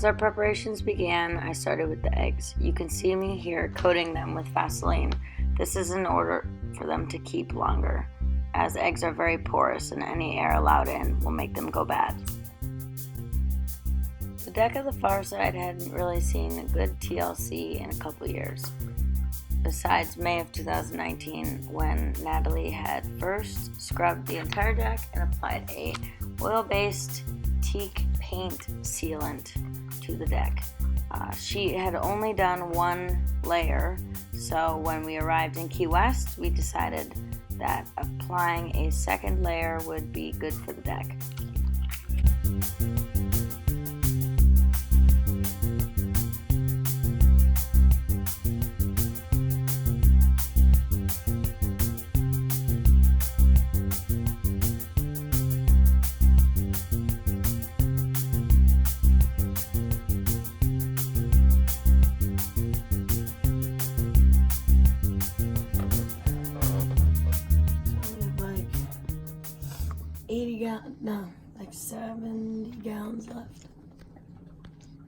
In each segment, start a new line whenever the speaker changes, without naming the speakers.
As our preparations began, I started with the eggs. You can see me here coating them with Vaseline. This is in order for them to keep longer, as eggs are very porous and any air allowed in will make them go bad. The deck of the far side hadn't really seen a good TLC in a couple years, besides May of 2019 when Natalie had first scrubbed the entire deck and applied a oil-based teak paint sealant to the deck. She had only done one layer, so when we arrived in Key West, we decided that applying a second layer would be good for the deck. No, like 70 gallons left.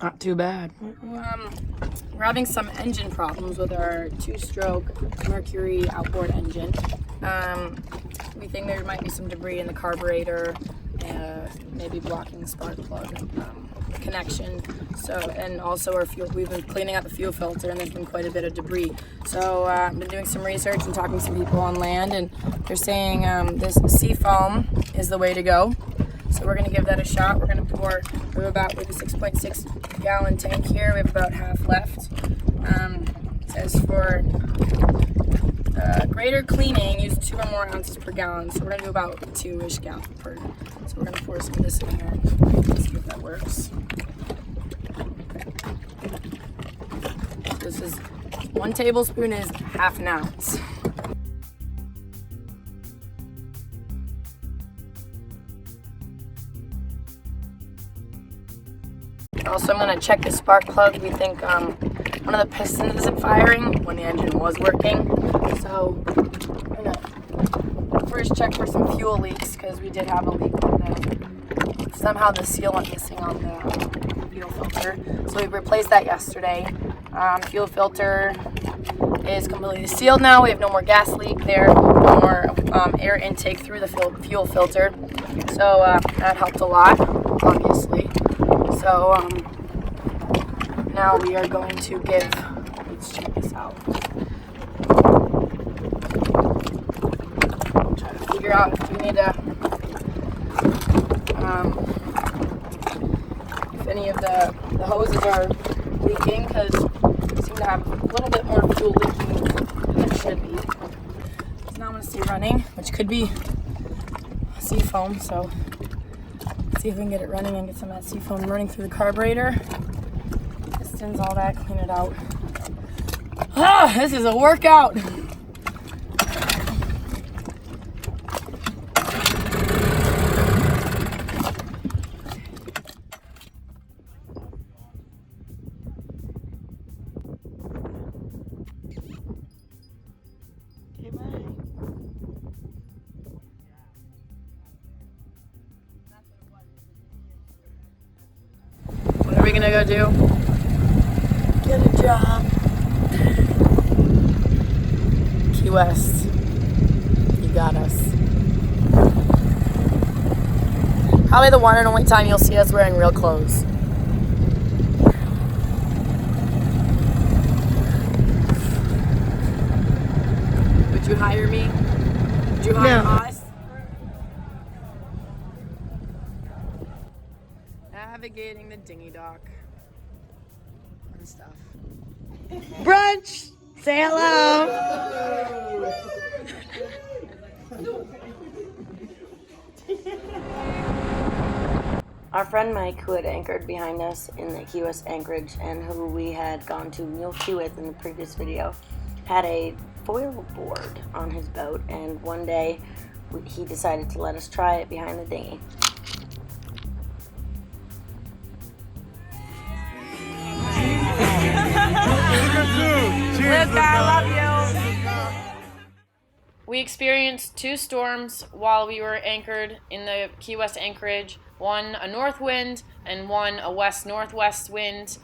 Not too bad.
We're having some engine problems with our two-stroke Mercury outboard engine. We think there might be some debris in the carburetor, maybe blocking the spark plug connection. So, and also our fuel. We've been cleaning out the fuel filter, and there's been quite a bit of debris. So I've been doing some research and talking to some people on land, and they're saying this sea foam is the way to go. So we're gonna give that a shot. We're gonna pour. We have a 6.6 gallon tank here. We have about half left. It says for greater cleaning, use 2 or more ounces per gallon. So we're gonna do about 2-ish gallons per. So we're gonna pour some of this in here. Let's see if that works. So this is 1 tablespoon is half an ounce. Also, I'm going to check the spark plug. We think one of the pistons isn't firing when the engine was working. So I'm going to first check for some fuel leaks, because we did have a leak on somehow the sealant missing on the fuel filter. So we replaced that yesterday. Fuel filter is completely sealed now. We have no more gas leak there, no more air intake through the fuel filter. So that helped a lot, obviously. So now we are going to let's check this out. Try to figure out if we need to, if any of the hoses are leaking, because we seem to have a little bit more fuel leaking than it should be. So now I'm going to stay running, which could be sea foam, so see if we can get it running and get some of that sea foam running through the carburetor. Pistons, all that, clean it out. Ah, this is a workout. What are we gonna go do?
Get a job.
Key West. You got us. Probably the one and only time you'll see us wearing real clothes. Would you hire me? Would you hire us? Navigating the dinghy dock and stuff.
Brunch! Say hello! Our friend Mike, who had anchored behind us in the Key West anchorage and who we had gone to Mule Key with in the previous video, had a foil board on his boat, and one day he decided to let us try it behind the dinghy. Luke, I love you. We
experienced 2 storms while we were anchored in the Key West anchorage. One a north wind and one a west-northwest wind.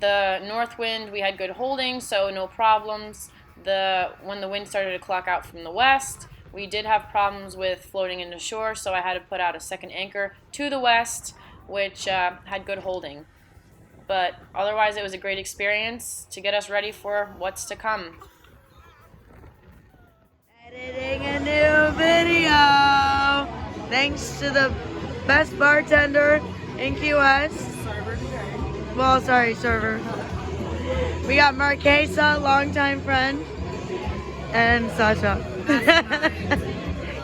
The north wind we had good holding, so no problems. When the wind started to clock out from the west, we did have problems with floating into shore, so I had to put out a second anchor to the west, which had good holding. But otherwise, it was a great experience to get us ready for what's to come.
Editing a new video. Thanks to the best bartender in Key West. Server. We got Marquesa, longtime friend, and Sasha.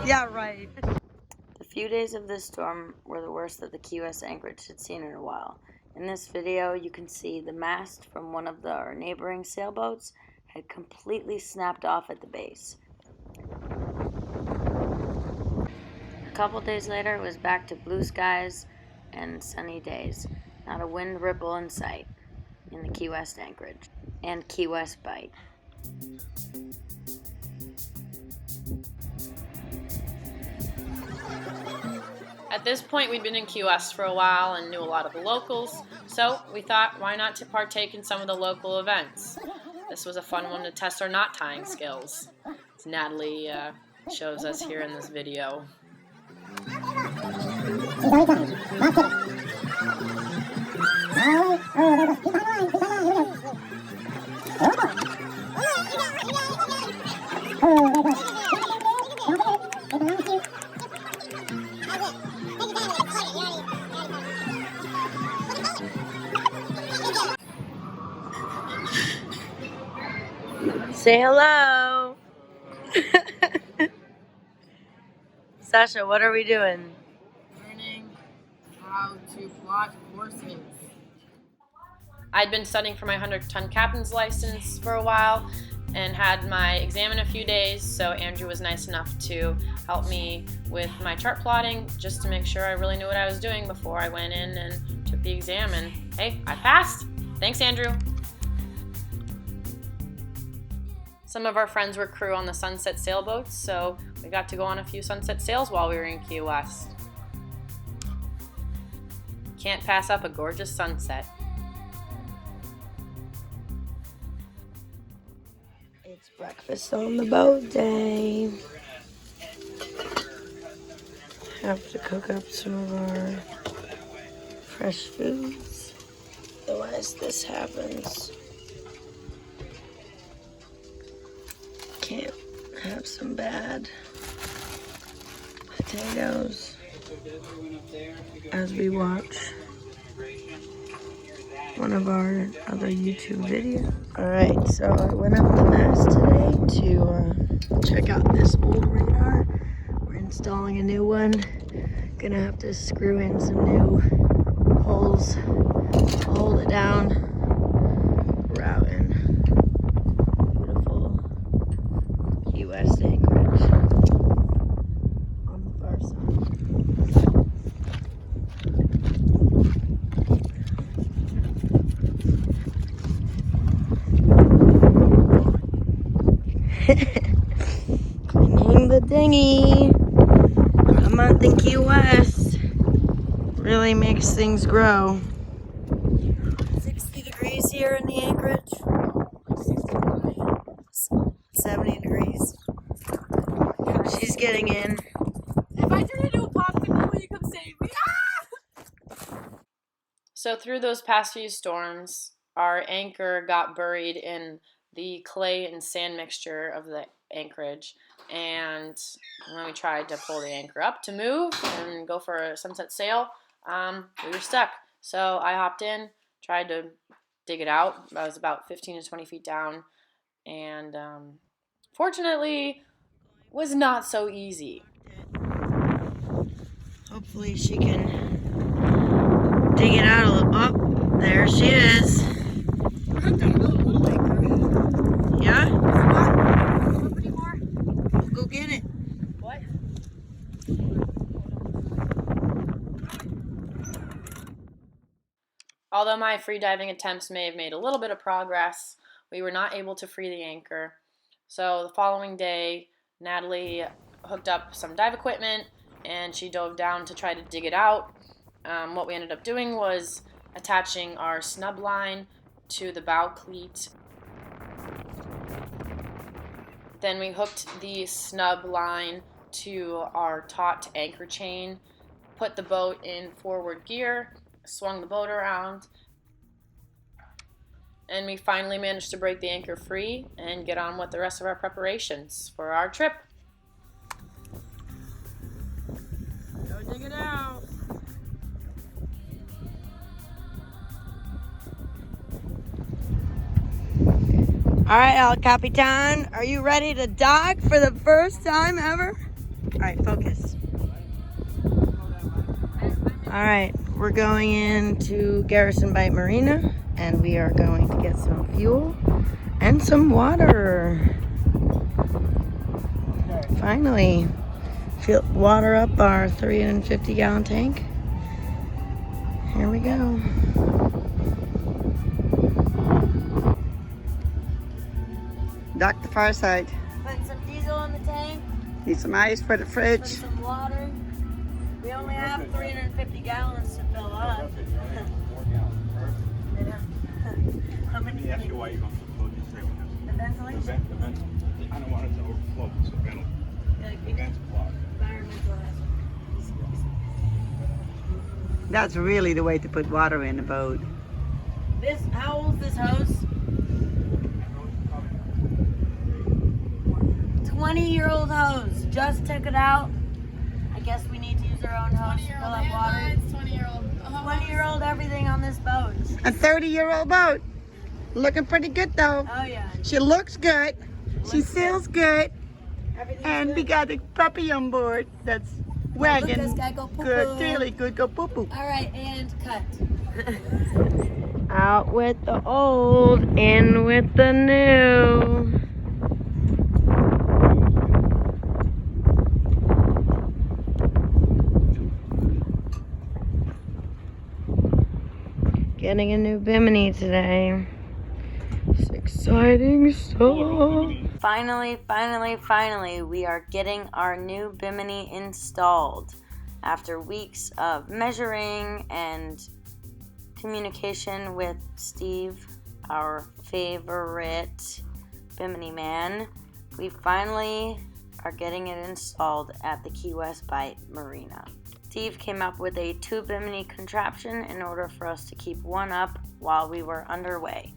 Yeah, right. The few days of this storm were the worst that the Key West anchorage had seen in a while. In this video, you can see the mast from one of our neighboring sailboats had completely snapped off at the base. A couple days later, it was back to blue skies and sunny days. Not a wind ripple in sight in the Key West anchorage and Key West Bight.
At this point, we'd been in Key West for a while and knew a lot of the locals, so we thought, why not to partake in some of the local events? This was a fun one to test our knot tying skills, as Natalie shows us here in this video.
Say hello. Sasha, what are we doing?
Learning how to plot courses. I'd been studying for my 100-ton captain's license for a while and had my exam in a few days, so Andrew was nice enough to help me with my chart plotting just to make sure I really knew what I was doing before I went in and took the exam, and hey, I passed! Thanks, Andrew! Some of our friends were crew on the sunset sailboats, so we got to go on a few sunset sails while we were in Key West. Can't pass up a gorgeous sunset.
It's breakfast on the boat day. Have to cook up some of our fresh foods. Otherwise this happens. Can't have some bad potatoes as we watch one of our other YouTube videos. Alright, so I went up the mast today to check out this old radar. We're installing a new one. Gonna have to screw in some new holes to hold it down. We're out in beautiful Key West anchorage on the far side. Cleaning the dinghy. A month in Key West really makes things grow. 60 degrees here in the anchorage. 70 degrees. She's getting in.
If I turn into a popsicle, will you come save me? So through those past few storms, our anchor got buried in the clay and sand mixture of the anchorage, and when we tried to pull the anchor up to move and go for a sunset sail, we were stuck. So I hopped in, tried to dig it out. I was about 15 to 20 feet down, and fortunately was not so easy.
Hopefully she can dig it out a little. Oh, there she is. Yeah? We'll go get it.
What? Although my free diving attempts may have made a little bit of progress, we were not able to free the anchor. So the following day, Natalie hooked up some dive equipment and she dove down to try to dig it out. What we ended up doing was attaching our snub line to the bow cleat. Then we hooked the snub line to our taut anchor chain, put the boat in forward gear, swung the boat around, and we finally managed to break the anchor free and get on with the rest of our preparations for our trip.
Go dig it out. All right, El Capitan, are you ready to dock for the first time ever? All right, focus. All right, we're going into Garrison Bight Marina, and we are going to get some fuel and some water. Finally, water up our 350-gallon tank. Here we go.
Dock the far side.
Put some diesel in the tank,
Need some ice for the
put
fridge.
some water. We only have 350 gallons to fill up. How many?
Let me ask you why you're going to close this thing.
The ventilation?
The vent. I don't want it to overflow. It's a vent. The vent's blocked.
Environmental hazard.
That's really the way to put water in a boat.
This, how old's this hose? 20-year-old hose. Just took it out. I guess we need to use our own hose to fill up water. 20-year-old everything on this boat.
A 30-year-old boat. Looking pretty good though.
Oh yeah.
She looks good. She feels good.
Everything's
And
good.
we got a puppy on board that's wagging.
this guy go poo-poo.
Good, really good. Go poo poo.
All right, and cut.
Out with the old, in with the new. Getting a new bimini today. It's exciting stuff.
Finally, we are getting our new bimini installed. After weeks of measuring and communication with Steve, our favorite bimini man, we finally are getting it installed at the Key West Bight Marina. Steve came up with a 2 bimini contraption in order for us to keep one up while we were underway.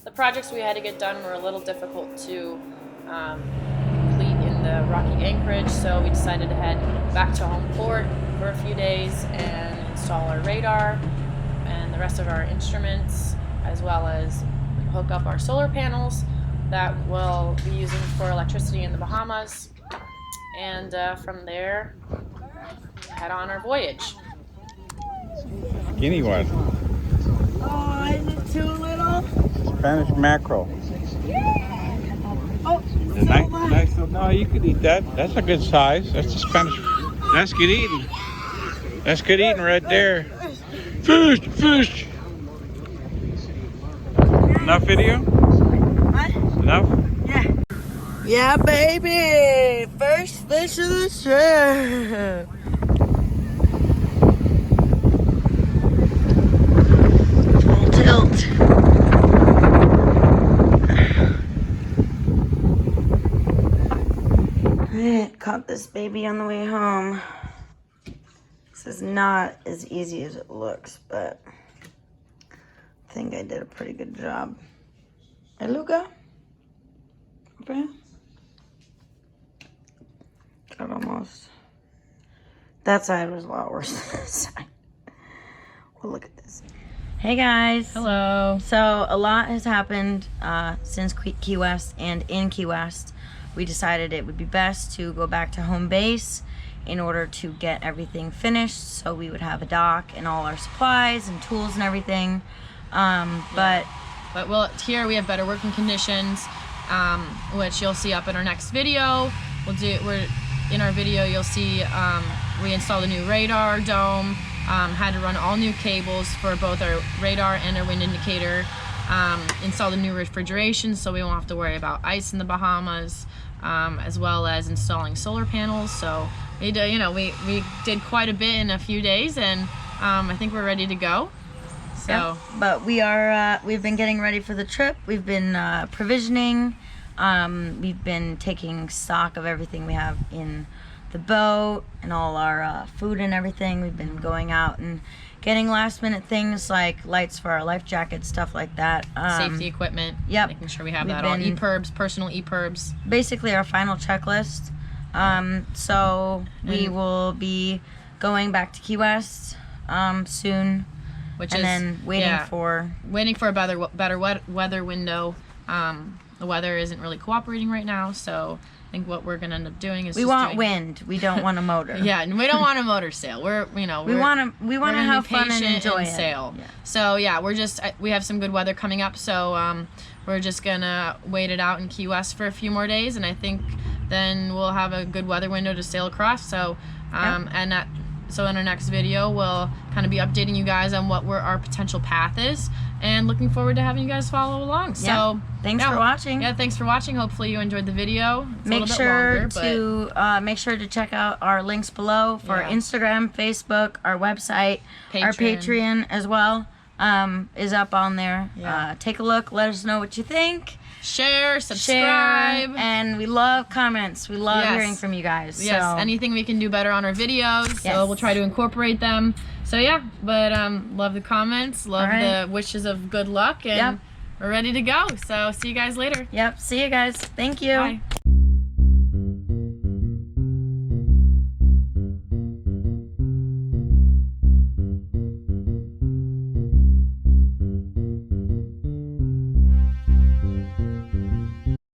The projects we had to get done were a little difficult to complete in the rocky anchorage, so we decided to head back to home port for a few days and install our radar and the rest of our instruments, as well as hook up our solar panels that we'll be using for electricity in the Bahamas, and from there head on our voyage.
Guinea one.
Oh, is it too little?
Spanish mackerel.
Oh,
Nice. No, you could eat that. That's a good size. That's a Spanish. That's good eating. That's good eating right there. Fish. Enough video?
What?
Enough?
Yeah.
Yeah, baby! First fish of the trip! Full tilt. I caught this baby on the way home. This is not as easy as it looks, but I think I did a pretty good job. Hey, Luca? Okay. Got almost. That side was a lot worse than this side. Well, look at this. Hey guys.
Hello.
So a lot has happened since Key West, and in Key West, we decided it would be best to go back to home base in order to get everything finished, so we would have a dock and all our supplies and tools and everything. But
But here we have better working conditions, which you'll see up in our next video. In our video you'll see we installed a new radar dome, had to run all new cables for both our radar and our wind indicator, installed a new refrigeration so we won't have to worry about ice in the Bahamas, as well as installing solar panels. So we did quite a bit in a few days, and I think we're ready to go. So
Yeah, but we've been getting ready for the trip. We've been provisioning. We've been taking stock of everything we have in the boat and all our food and everything. We've been going out and getting last minute things like lights for our life jackets, stuff like that.
safety equipment.
Yep.
Making sure we have that all. EPIRBs, personal EPIRBs.
Basically our final checklist. So we will be going back to Key West soon. And then waiting for
a better weather window. The weather isn't really cooperating right now, so I think what we're gonna end up doing is
wind. We don't want a motor.
Yeah, and we don't want a motor sail. We want to
have fun and enjoy it.
Sail.
Yeah.
So yeah, we have some good weather coming up, so we're just gonna wait it out in Key West for a few more days, and I think then we'll have a good weather window to sail across. So so in our next video, we'll kind of be updating you guys on what our potential path is, and looking forward to having you guys follow along. So
thanks for watching.
Yeah, thanks for watching. Hopefully you enjoyed the video. It's
make
a little
sure
bit longer,
make sure to check out our links below for Instagram, Facebook, our website, our Patreon as well. Is up on there.
Yeah.
Take a look. Let us know what you think.
Share, subscribe.
And we love comments. We love hearing from you guys.
Yes,
so.
anything we can do better on our videos, so we'll try to incorporate them. So yeah, but love the comments, love the wishes of good luck, and we're ready to go. So see you guys later.
Yep, see you guys. Thank you.
Bye.